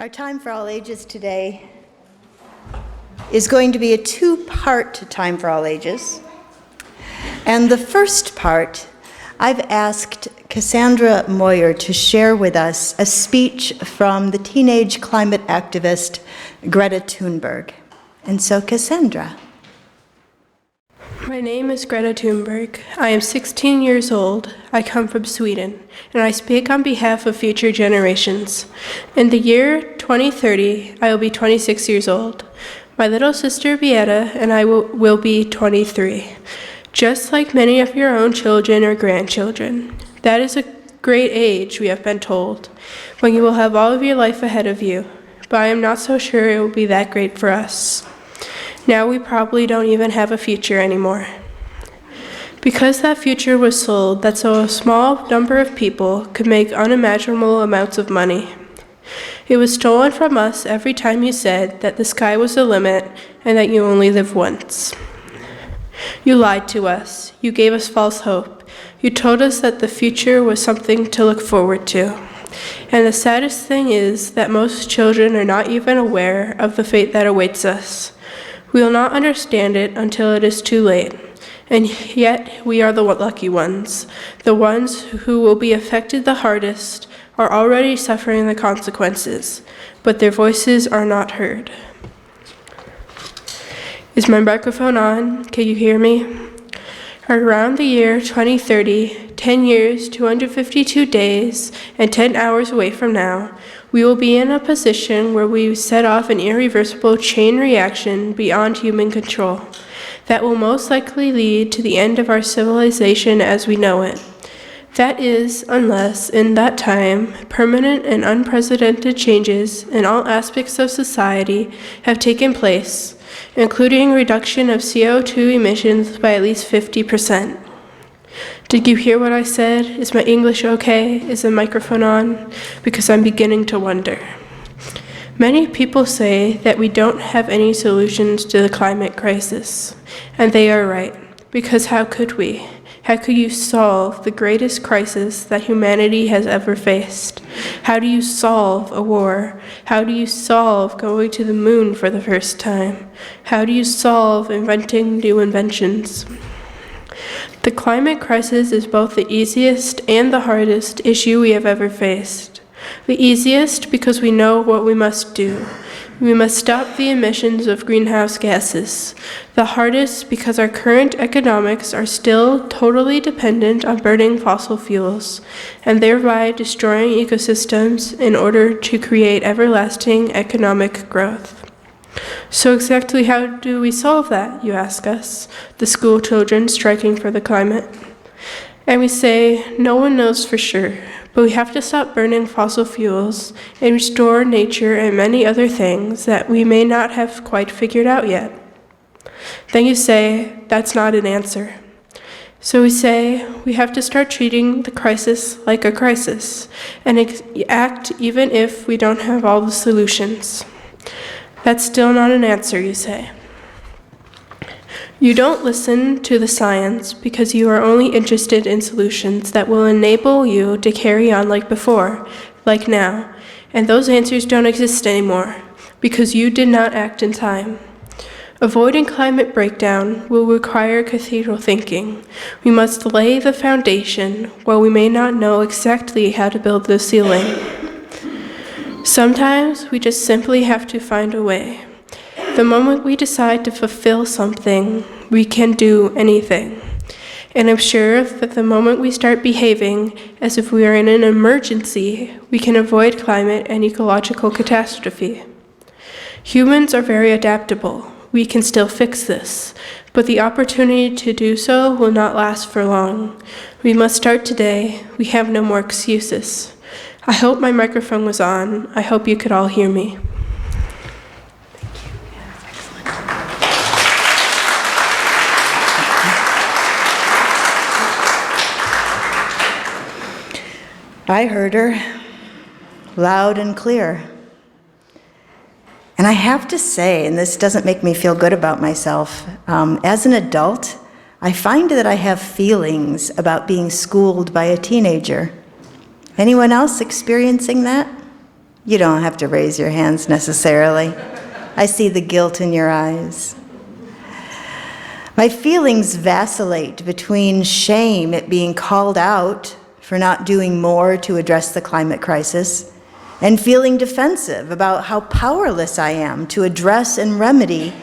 Our Time for All Ages today is going to be a two-part Time for All Ages. And the first part, I've asked Cassandra Moyer to share with us a speech from the teenage climate activist Greta Thunberg. And so, Cassandra. My name is Greta Thunberg. I am 16 years old. I come from Sweden, and I speak on behalf of future generations. In the year 2030, I will be 26 years old. My little sister Buhite and I will be 23, just like many of your own children or grandchildren. That is a great age, we have been told, when you will have all of your life ahead of you, but I am not so sure it will be that great for us. Now we probably don't even have a future anymore. Because that future was sold, that so a small number of people could make unimaginable amounts of money. It was stolen from us every time you said that the sky was the limit and that you only live once. You lied to us. You gave us false hope. You told us that the future was something to look forward to. And the saddest thing is that most children are not even aware of the fate that awaits us. We will not understand it until it is too late. And yet we are the lucky ones. The ones who will be affected the hardest are already suffering the consequences, but their voices are not heard. Is my microphone on? Can you hear me? Around the year 2030, 10 years, 252 days, and 10 hours away from now, we will be in a position where we set off an irreversible chain reaction beyond human control that will most likely lead to the end of our civilization as we know it. That is, unless, in that time, permanent and unprecedented changes in all aspects of society have taken place, including reduction of CO2 emissions by at least 50%. Did you hear what I said? Is my English okay? Is the microphone on? Because I'm beginning to wonder. Many people say that we don't have any solutions to the climate crisis, and they are right, because how could we? How could you solve the greatest crisis that humanity has ever faced? How do you solve a war? How do you solve going to the moon for the first time? How do you solve inventing new inventions? The climate crisis is both the easiest and the hardest issue we have ever faced. The easiest because we know what we must do. We must stop the emissions of greenhouse gases. The hardest because our current economics are still totally dependent on burning fossil fuels, and thereby destroying ecosystems in order to create everlasting economic growth. So exactly how do we solve that, you ask us, the school children striking for the climate? And we say, no one knows for sure, but we have to stop burning fossil fuels and restore nature and many other things that we may not have quite figured out yet. Then you say, that's not an answer. So we say, we have to start treating the crisis like a crisis and act even if we don't have all the solutions. That's still not an answer, you say. You don't listen to the science because you are only interested in solutions that will enable you to carry on like before, like now, and those answers don't exist anymore because you did not act in time. Avoiding climate breakdown will require cathedral thinking. We must lay the foundation while we may not know exactly how to build the ceiling. Sometimes we just simply have to find a way. The moment we decide to fulfill something, we can do anything. And I'm sure that the moment we start behaving as if we are in an emergency, we can avoid climate and ecological catastrophe. Humans are very adaptable. We can still fix this, but the opportunity to do so will not last for long. We must start today. We have no more excuses. I hope my microphone was on. I hope you could all hear me. I heard her loud and clear. And I have to say, and this doesn't make me feel good about myself, as an adult, I find that I have feelings about being schooled by a teenager. Anyone else experiencing that? You don't have to raise your hands necessarily. I see the guilt in your eyes. My feelings vacillate between shame at being called out for not doing more to address the climate crisis and feeling defensive about how powerless I am to address and remedy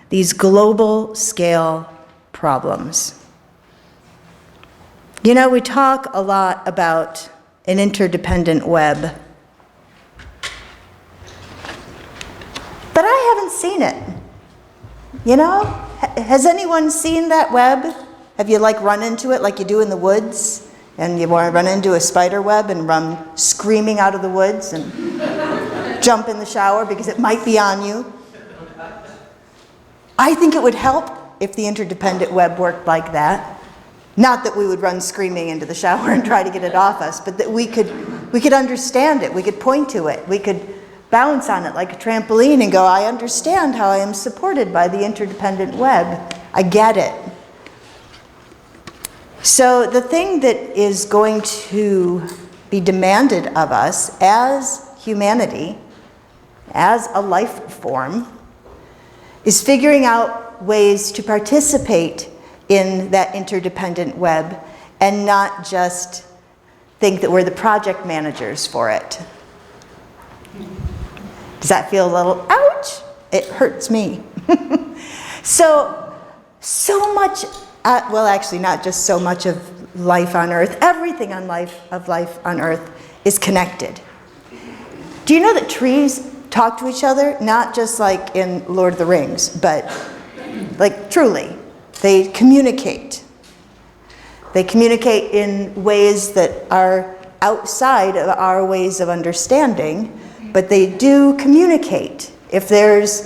these global scale problems. You know, we talk a lot about an interdependent web, but I haven't seen it. You know, has anyone seen that web? Have you run into it like you do in the woods? And you want to run into a spider web and run screaming out of the woods and jump in the shower because it might be on you? I think it would help if the interdependent web worked like that. Not that we would run screaming into the shower and try to get it off us, but that we could understand it, we could point to it, we could bounce on it like a trampoline and go, I understand how I am supported by the interdependent web. I get it. So the thing that is going to be demanded of us as humanity, as a life form, is figuring out ways to participate in that interdependent web and not just think that we're the project managers for it. Does that feel a little ouch? It hurts me. So much, well, actually not just so much of life on Earth, everything on life on Earth is connected. Do you know that trees talk to each other? Not just like in Lord of the Rings, but like truly. They communicate. They communicate in ways that are outside of our ways of understanding, but they do communicate. If there's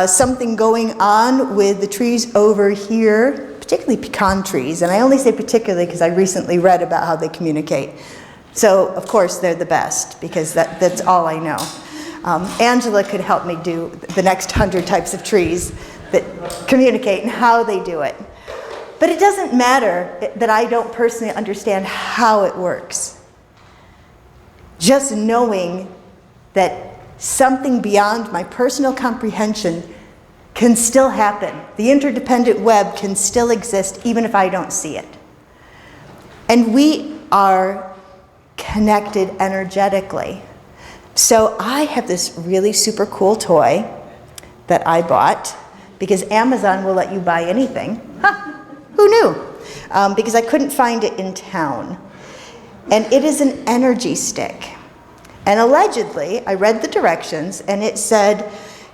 something going on with the trees over here, particularly pecan trees, and I only say particularly because I recently read about how they communicate. So, of course, they're the best, because that's all I know. Angela could help me do the next 100 types of trees that communicate and how they do it. But it doesn't matter that I don't personally understand how it works. Just knowing that something beyond my personal comprehension can still happen. The interdependent web can still exist even if I don't see it. And we are connected energetically. So I have this really super cool toy that I bought, because Amazon will let you buy anything. Who knew? Because I couldn't find it in town. And it is an energy stick. And allegedly, I read the directions, and it said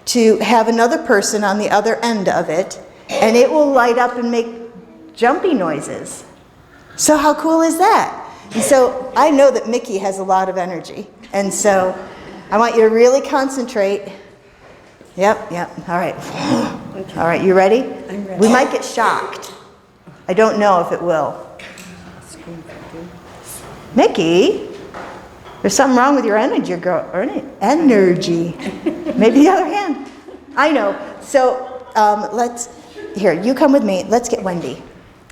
to have another person on the other end of it, and it will light up and make jumpy noises. So how cool is that? And so I know that Mickey has a lot of energy. And so I want you to really concentrate. Yep, all right. All right, you ready? I'm ready. We might get shocked. I don't know if it will. Mickey, there's something wrong with your energy, girl. Energy. Maybe the other hand. I know. So here, you come with me. Let's get Wendy.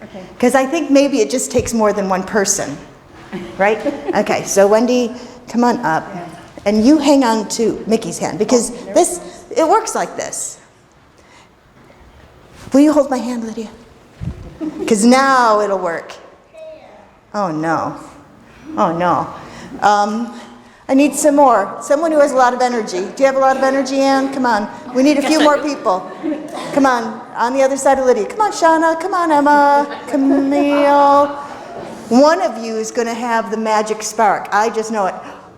Okay. Because I think maybe it just takes more than one person. Right? Okay, so Wendy, come on up. And you hang on to Mickey's hand, because it works like this. Will you hold my hand, Lydia? Because now it'll work. Oh no. Oh no. I need some more. Someone who has a lot of energy. Do you have a lot of energy, Ann? Come on. We need a few more people. Come on the other side of Lydia. Come on, Shauna. Come on, Emma. Camille. One of you is going to have the magic spark. I just know it.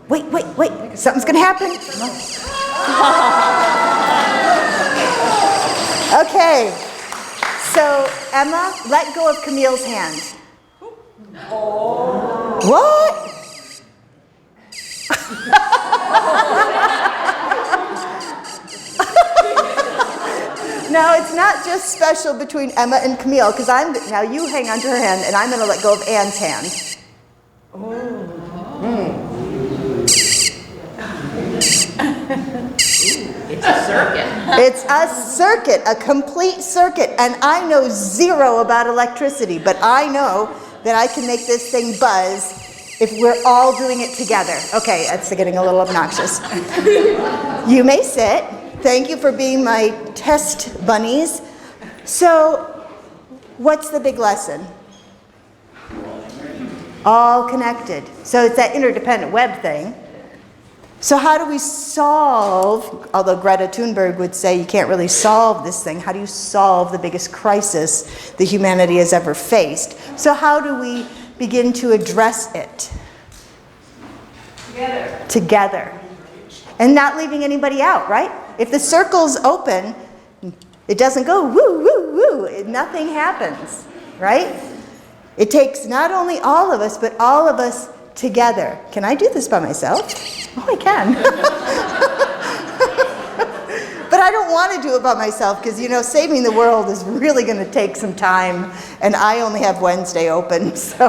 Wait. Something's going to happen. Okay. So, Emma, let go of Camille's hand. What? No, it's not just special between Emma and Camille, because now you hang onto her hand, and I'm going to let go of Anne's hand. It's a circuit. It's a circuit, a complete circuit, and I know zero about electricity, but I know that I can make this thing buzz if we're all doing it together. Okay, that's getting a little obnoxious. You may sit. Thank you for being my test bunnies. So, what's the big lesson? All connected. So it's that interdependent web thing. So how do we solve, although Greta Thunberg would say you can't really solve this thing, how do you solve the biggest crisis that humanity has ever faced? So how do we begin to address it? Together. And not leaving anybody out, right? If the circle's open, it doesn't go woo, woo, woo. Nothing happens, right? It takes not only all of us, but all of us together. Can I do this by myself? Oh, I can. But I don't want to do it by myself because, saving the world is really going to take some time, and I only have Wednesday open, so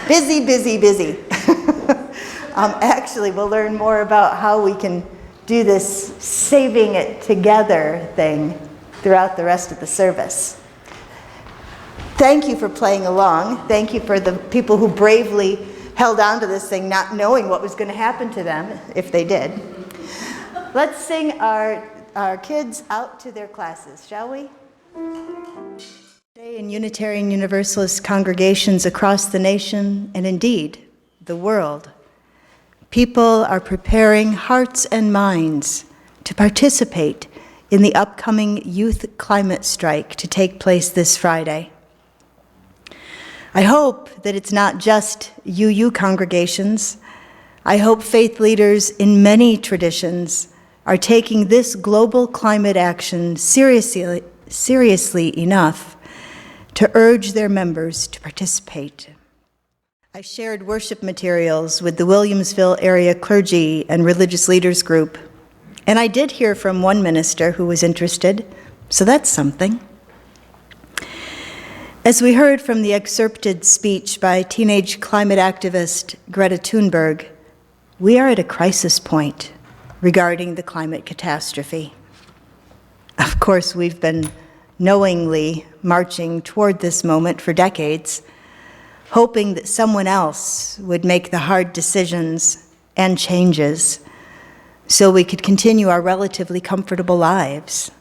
busy, busy, busy. Actually, we'll learn more about how we can do this saving it together thing throughout the rest of the service. Thank you for playing along. Thank you for the people who bravely held on to this thing, not knowing what was going to happen to them, if they did. Let's sing our kids out to their classes, shall we? Today in Unitarian Universalist congregations across the nation, and indeed, the world, people are preparing hearts and minds to participate in the upcoming youth climate strike to take place this Friday. I hope that it's not just UU congregations. I hope faith leaders in many traditions are taking this global climate action seriously enough to urge their members to participate. I shared worship materials with the Williamsville area clergy and religious leaders group, and I did hear from one minister who was interested, so that's something. As we heard from the excerpted speech by teenage climate activist Greta Thunberg, we are at a crisis point regarding the climate catastrophe. Of course, we've been knowingly marching toward this moment for decades, hoping that someone else would make the hard decisions and changes so we could continue our relatively comfortable lives.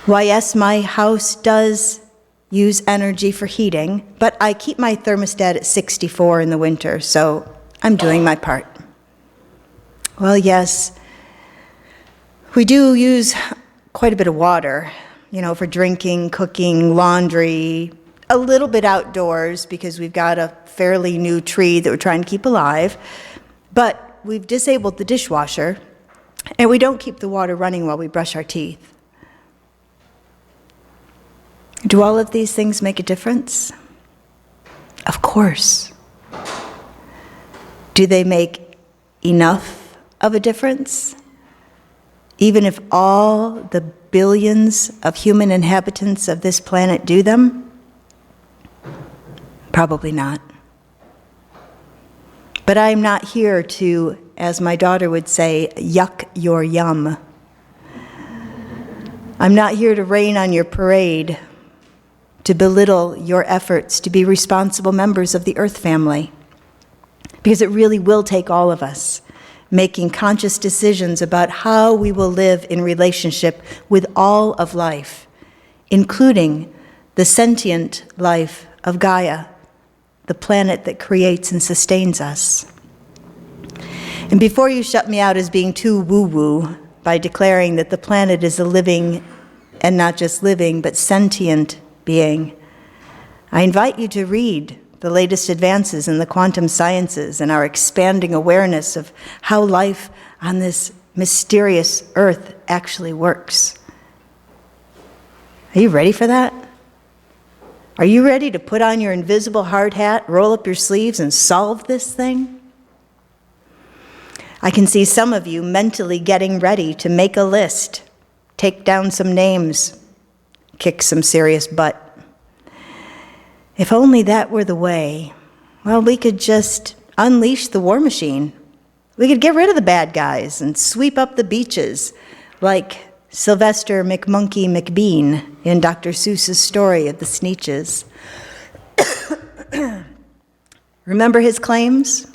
Why, yes, my house does use energy for heating, but I keep my thermostat at 64 in the winter, so I'm doing my part. Well, yes, we do use quite a bit of water, for drinking, cooking, laundry, a little bit outdoors because we've got a fairly new tree that we're trying to keep alive, but we've disabled the dishwasher, and we don't keep the water running while we brush our teeth. Do all of these things make a difference? Of course. Do they make enough of a difference? Even if all the billions of human inhabitants of this planet do them? Probably not. But I'm not here to, as my daughter would say, yuck your yum. I'm not here to rain on your parade, to belittle your efforts to be responsible members of the Earth family. Because it really will take all of us making conscious decisions about how we will live in relationship with all of life, including the sentient life of Gaia, the planet that creates and sustains us. And before you shut me out as being too woo-woo by declaring that the planet is a living, and not just living, but sentient being, I invite you to read the latest advances in the quantum sciences and our expanding awareness of how life on this mysterious Earth actually works. Are you ready for that? Are you ready to put on your invisible hard hat, roll up your sleeves, and solve this thing? I can see some of you mentally getting ready to make a list, take down some names, kick some serious butt. If only that were the way, well, we could just unleash the war machine. We could get rid of the bad guys and sweep up the beaches like Sylvester McMonkey McBean in Dr. Seuss's story of the Sneetches. Remember his claims?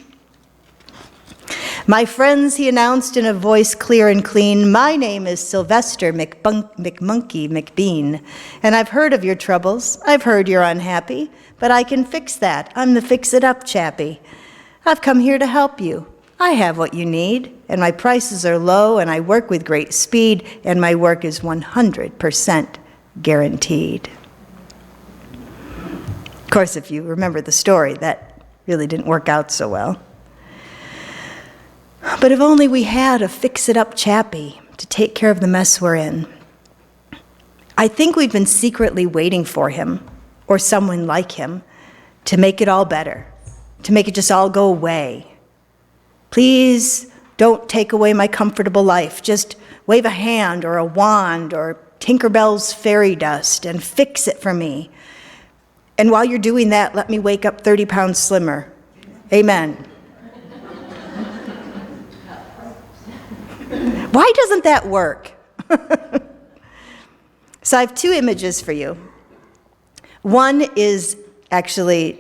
"My friends," he announced in a voice clear and clean, "my name is Sylvester McMonkey McBean, and I've heard of your troubles. I've heard you're unhappy, but I can fix that. I'm the fix-it-up chappie. I've come here to help you. I have what you need, and my prices are low, and I work with great speed, and my work is 100% guaranteed." Of course, if you remember the story, that really didn't work out so well. But if only we had a fix-it-up chappie to take care of the mess we're in. I think we've been secretly waiting for him, or someone like him, to make it all better, to make it just all go away. Please don't take away my comfortable life. Just wave a hand or a wand or Tinkerbell's fairy dust and fix it for me. And while you're doing that, let me wake up 30 pounds slimmer. Amen. Why doesn't that work? So I have two images for you. One is actually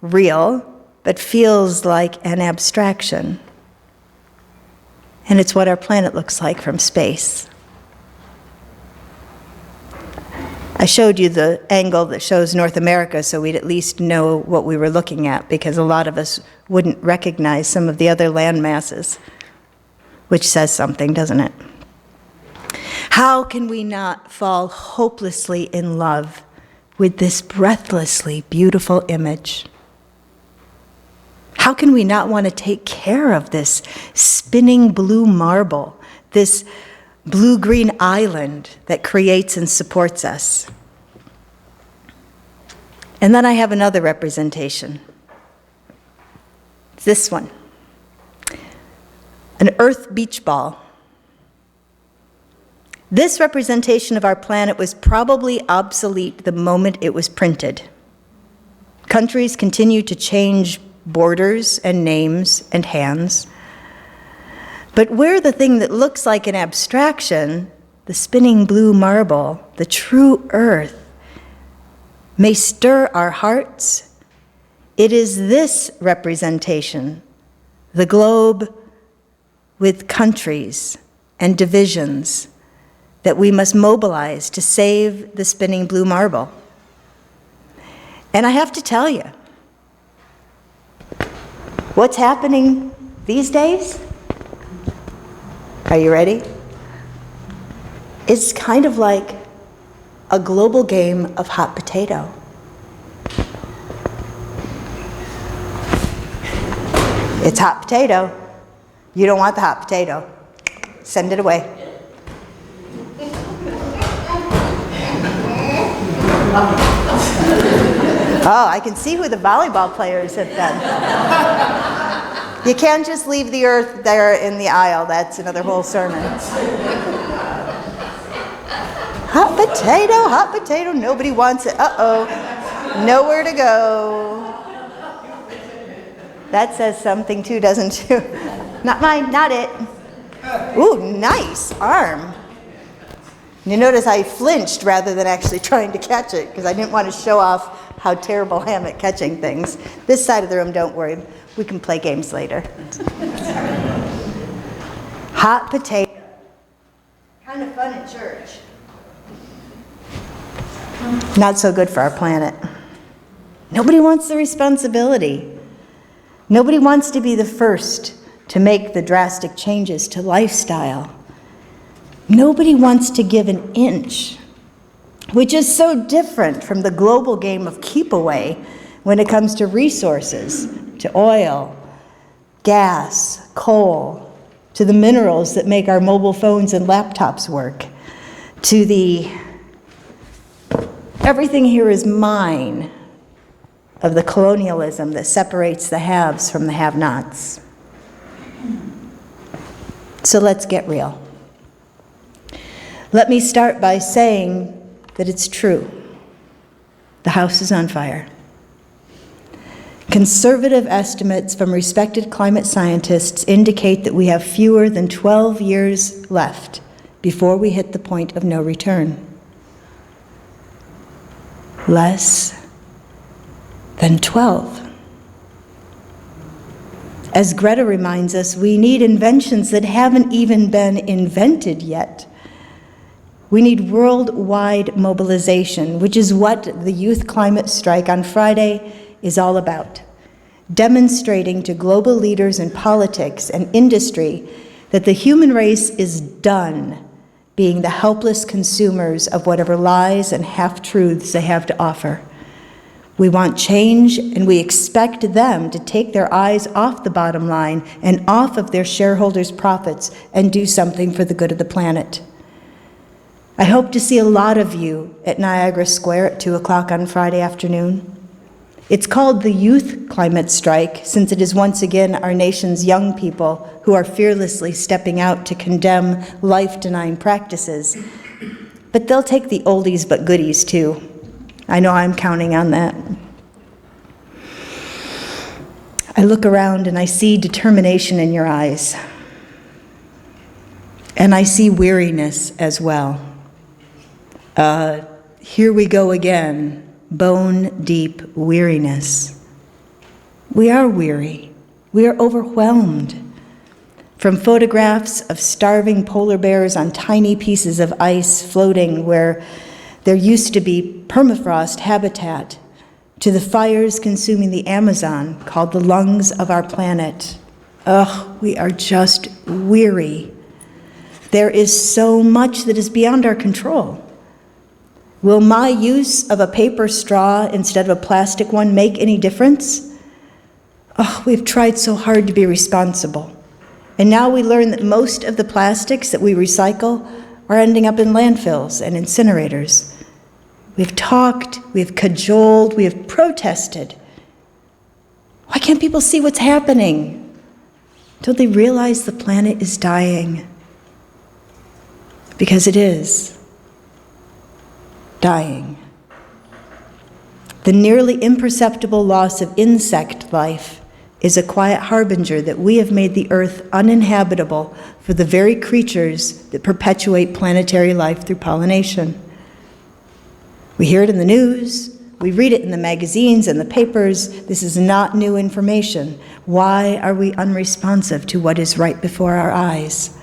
real, but feels like an abstraction. And it's what our planet looks like from space. I showed you the angle that shows North America so we'd at least know what we were looking at, because a lot of us wouldn't recognize some of the other land masses. Which says something, doesn't it? How can we not fall hopelessly in love with this breathlessly beautiful image? How can we not want to take care of this spinning blue marble, this blue-green island that creates and supports us? And then I have another representation. It's this one. An earth beach ball. This representation of our planet was probably obsolete the moment it was printed. Countries continue to change borders and names and hands. But where the thing that looks like an abstraction, the spinning blue marble, the true earth, may stir our hearts, it is this representation, the globe with countries and divisions, that we must mobilize to save the spinning blue marble. And I have to tell you, what's happening these days? Are you ready? It's kind of like a global game of hot potato. It's hot potato. You don't want the hot potato. Send it away. Oh, I can see who the volleyball players have been. You can't just leave the earth there in the aisle. That's another whole sermon. Hot potato, nobody wants it. Uh-oh, nowhere to go. That says something too, doesn't it? Not mine, not it. Ooh, nice arm. You notice I flinched rather than actually trying to catch it because I didn't want to show off how terrible I am at catching things. This side of the room, don't worry. We can play games later. Hot potato. Kind of fun at church. Not so good for our planet. Nobody wants the responsibility. Nobody wants to be the first to make the drastic changes to lifestyle. Nobody wants to give an inch, which is so different from the global game of keep away when it comes to resources, to oil, gas, coal, to the minerals that make our mobile phones and laptops work, to the everything here is mine of the colonialism that separates the haves from the have-nots. So let's get real. Let me start by saying that it's true. The house is on fire. Conservative estimates from respected climate scientists indicate that we have fewer than 12 years left before we hit the point of no return. Less than 12. As Greta reminds us, we need inventions that haven't even been invented yet. We need worldwide mobilization, which is what the Youth Climate Strike on Friday is all about. Demonstrating to global leaders in politics and industry that the human race is done being the helpless consumers of whatever lies and half-truths they have to offer. We want change, and we expect them to take their eyes off the bottom line and off of their shareholders' profits and do something for the good of the planet. I hope to see a lot of you at Niagara Square at 2 o'clock on Friday afternoon. It's called the Youth Climate Strike, since it is once again our nation's young people who are fearlessly stepping out to condemn life-denying practices. But they'll take the oldies but goodies too. I know I'm counting on that. I look around and I see determination in your eyes. And I see weariness as well. Here we go again. Bone-deep weariness. We are weary. We are overwhelmed. From photographs of starving polar bears on tiny pieces of ice floating where there used to be permafrost habitat, to the fires consuming the Amazon, called the lungs of our planet. We are just weary. There is so much that is beyond our control. Will my use of a paper straw instead of a plastic one make any difference? We've tried so hard to be responsible. And now we learn that most of the plastics that we recycle are ending up in landfills and incinerators. We've talked, we've cajoled, we have protested. Why can't people see what's happening? Don't they realize the planet is dying? Because it is. Dying. The nearly imperceptible loss of insect life is a quiet harbinger that we have made the earth uninhabitable for the very creatures that perpetuate planetary life through pollination. We hear it in the news, we read it in the magazines and the papers. This is not new information. Why are we unresponsive to what is right before our eyes?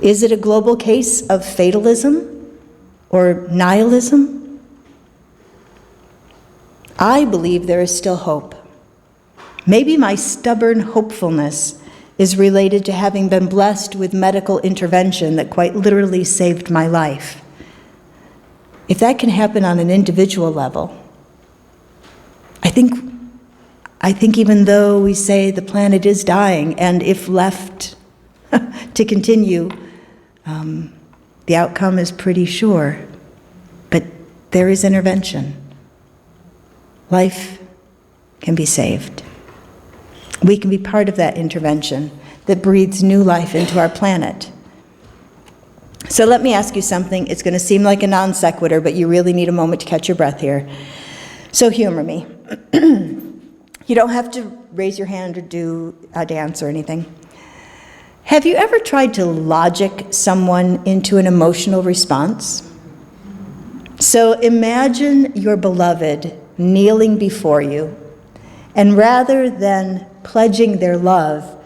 Is it a global case of fatalism? Or nihilism? I believe there is still hope. Maybe my stubborn hopefulness is related to having been blessed with medical intervention that quite literally saved my life. If that can happen on an individual level, I think even though we say the planet is dying, and if left to continue, the outcome is pretty sure, but there is intervention. Life can be saved. We can be part of that intervention that breathes new life into our planet. So let me ask you something. It's going to seem like a non sequitur, but you really need a moment to catch your breath here. So humor me. You don't have to raise your hand or do a dance or anything. Have you ever tried to logic someone into an emotional response? So imagine your beloved kneeling before you, and rather than pledging their love,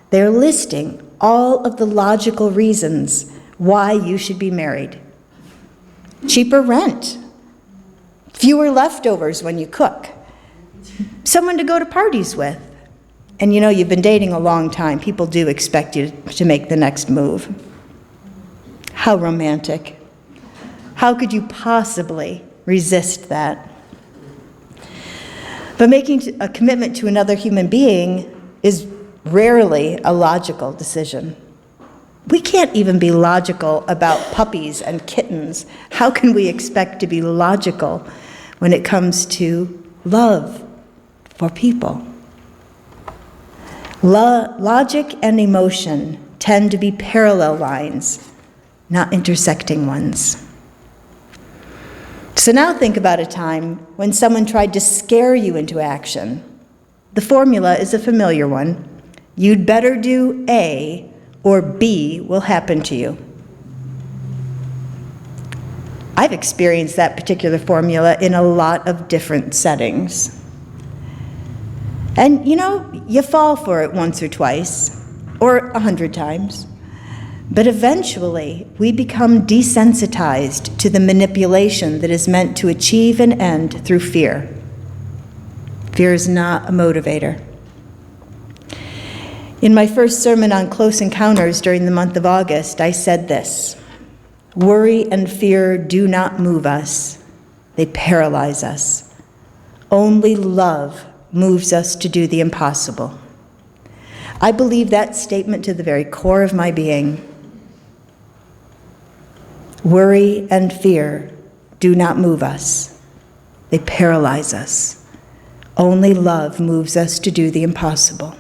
they're listing all of the logical reasons why you should be married. Cheaper rent, fewer leftovers when you cook, someone to go to parties with. And you know, you've been dating a long time. People do expect you to make the next move. How romantic. How could you possibly resist that? But making a commitment to another human being is rarely a logical decision. We can't even be logical about puppies and kittens. How can we expect to be logical when it comes to love for people? Logic and emotion tend to be parallel lines, not intersecting ones. So now think about a time when someone tried to scare you into action. The formula is a familiar one. You'd better do A or B will happen to you. I've experienced that particular formula in a lot of different settings. And you fall for it once or twice, or 100 times. But eventually, we become desensitized to the manipulation that is meant to achieve an end through fear. Fear is not a motivator. In my first sermon on close encounters during the month of August, I said this: worry and fear do not move us, they paralyze us. Only love moves us to do the impossible. I believe that statement to the very core of my being. Worry and fear do not move us, they paralyze us. Only love moves us to do the impossible.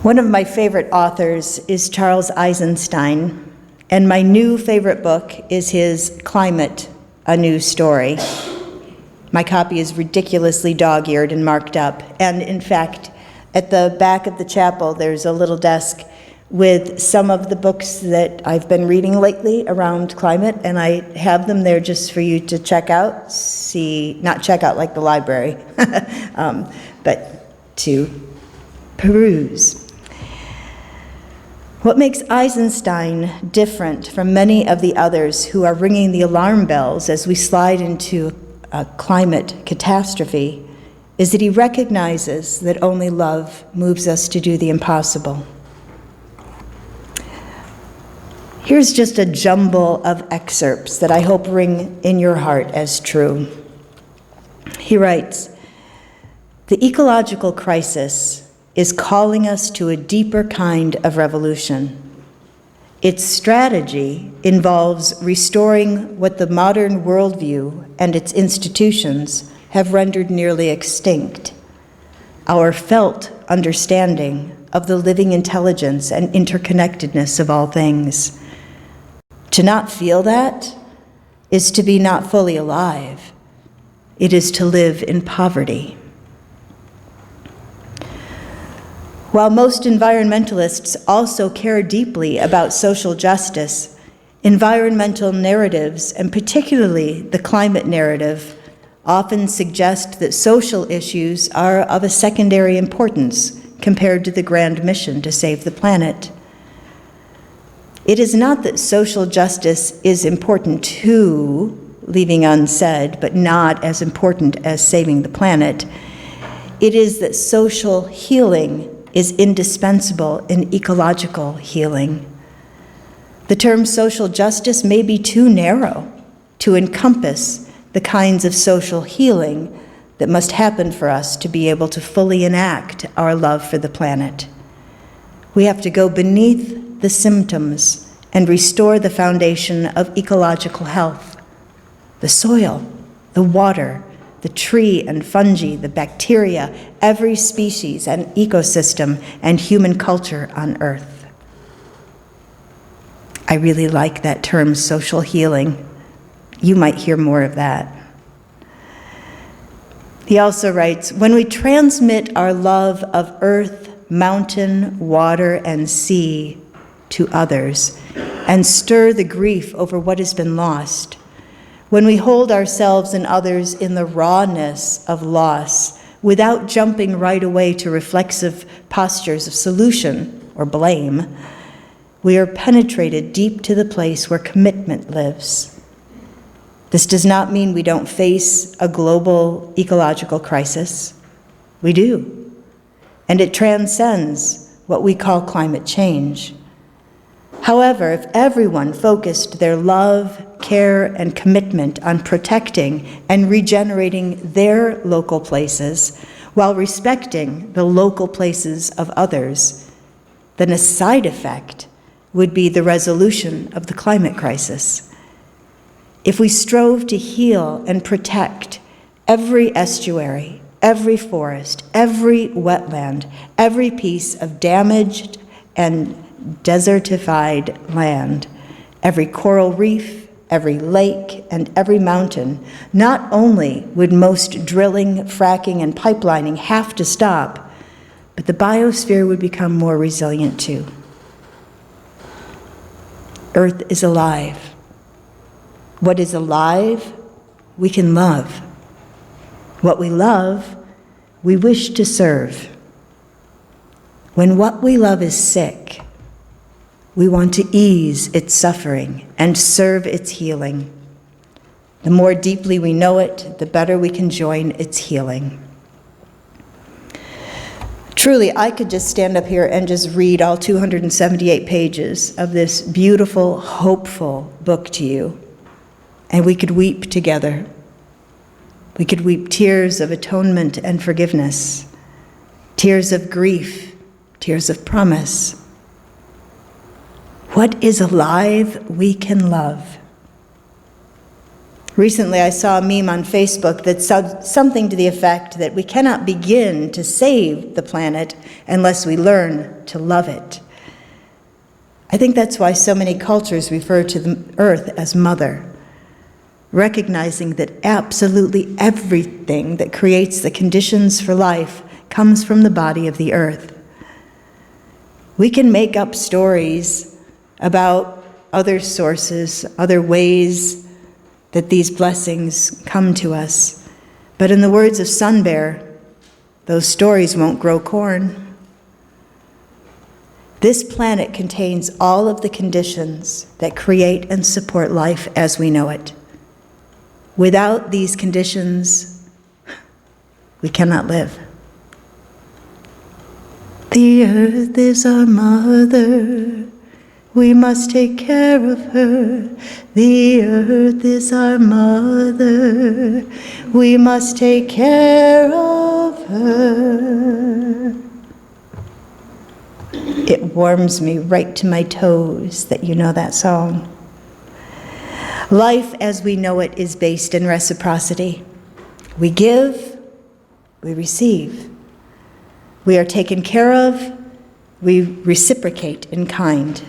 One of my favorite authors is Charles Eisenstein, and my new favorite book is his Climate, A New Story. My copy is ridiculously dog-eared and marked up, and in fact, at the back of the chapel, there's a little desk with some of the books that I've been reading lately around climate, and I have them there just for you to check out, not check out like the library, but to peruse. What makes Eisenstein different from many of the others who are ringing the alarm bells as we slide into a climate catastrophe is that he recognizes that only love moves us to do the impossible. Here's just a jumble of excerpts that I hope ring in your heart as true. He writes, "The ecological crisis is calling us to a deeper kind of revolution. Its strategy involves restoring what the modern worldview and its institutions have rendered nearly extinct: our felt understanding of the living intelligence and interconnectedness of all things. To not feel that is to be not fully alive. It is to live in poverty." While most environmentalists also care deeply about social justice, environmental narratives, and particularly the climate narrative, often suggest that social issues are of a secondary importance compared to the grand mission to save the planet. It is not that social justice is important too, leaving unsaid, but not as important as saving the planet. It is that social healing is indispensable in ecological healing. The term social justice may be too narrow to encompass the kinds of social healing that must happen for us to be able to fully enact our love for the planet. We have to go beneath the symptoms and restore the foundation of ecological health: the soil, the water, the tree and fungi, the bacteria, every species and ecosystem and human culture on Earth. I really like that term, social healing. You might hear more of that. He also writes, "When we transmit our love of earth, mountain, water, and sea to others, and stir the grief over what has been lost, when we hold ourselves and others in the rawness of loss, without jumping right away to reflexive postures of solution or blame, we are penetrated deep to the place where commitment lives. This does not mean we don't face a global ecological crisis. We do, and it transcends what we call climate change. However, if everyone focused their love, care, and commitment on protecting and regenerating their local places while respecting the local places of others, then a side effect would be the resolution of the climate crisis. If we strove to heal and protect every estuary, every forest, every wetland, every piece of damaged and desertified land, every coral reef, every lake, and every mountain, not only would most drilling, fracking, and pipelining have to stop, but the biosphere would become more resilient too. Earth is alive. What is alive, we can love. What we love, we wish to serve. When what we love is sick, we want to ease its suffering and serve its healing. The more deeply we know it, the better we can join its healing. Truly, I could just stand up here and just read all 278 pages of this beautiful, hopeful book to you, and we could weep together. We could weep tears of atonement and forgiveness, tears of grief, tears of promise. What is alive we can love. Recently, I saw a meme on Facebook that said something to the effect that we cannot begin to save the planet unless we learn to love it. I think that's why so many cultures refer to the earth as mother, recognizing that absolutely everything that creates the conditions for life comes from the body of the earth. We can make up stories about other sources, other ways that these blessings come to us. But in the words of Sun Bear, those stories won't grow corn. This planet contains all of the conditions that create and support life as we know it. Without these conditions, we cannot live. The earth is our mother. We must take care of her. The earth is our mother. We must take care of her. It warms me right to my toes that you know that song. Life as we know it is based in reciprocity. We give, we receive. We are taken care of, we reciprocate in kind.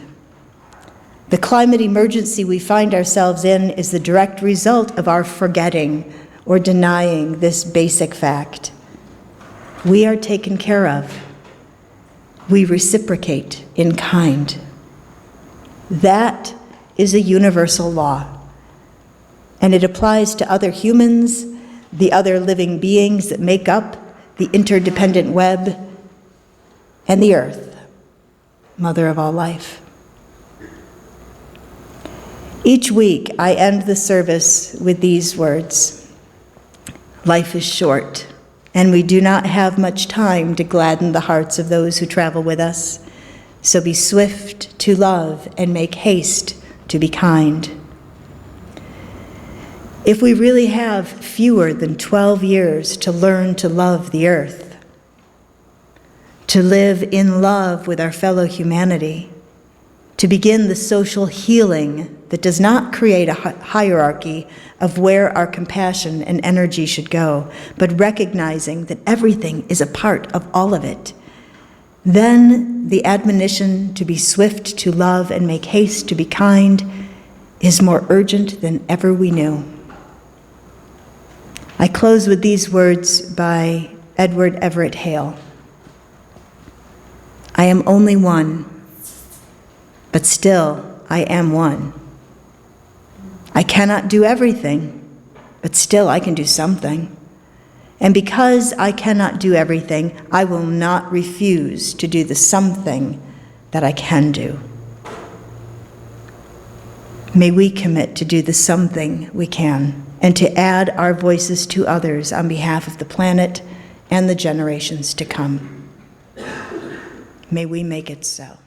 The climate emergency we find ourselves in is the direct result of our forgetting or denying this basic fact. We are taken care of. We reciprocate in kind. That is a universal law, and it applies to other humans, the other living beings that make up the interdependent web, and the earth, mother of all life. Each week, I end the service with these words: life is short, and we do not have much time to gladden the hearts of those who travel with us. So be swift to love and make haste to be kind. If we really have fewer than 12 years to learn to love the earth, to live in love with our fellow humanity, to begin the social healing that does not create a hierarchy of where our compassion and energy should go, but recognizing that everything is a part of all of it, then the admonition to be swift to love and make haste to be kind is more urgent than ever we knew. I close with these words by Edward Everett Hale. I am only one, but still I am one. I cannot do everything, but still I can do something. And because I cannot do everything, I will not refuse to do the something that I can do. May we commit to do the something we can, and to add our voices to others on behalf of the planet and the generations to come. May we make it so.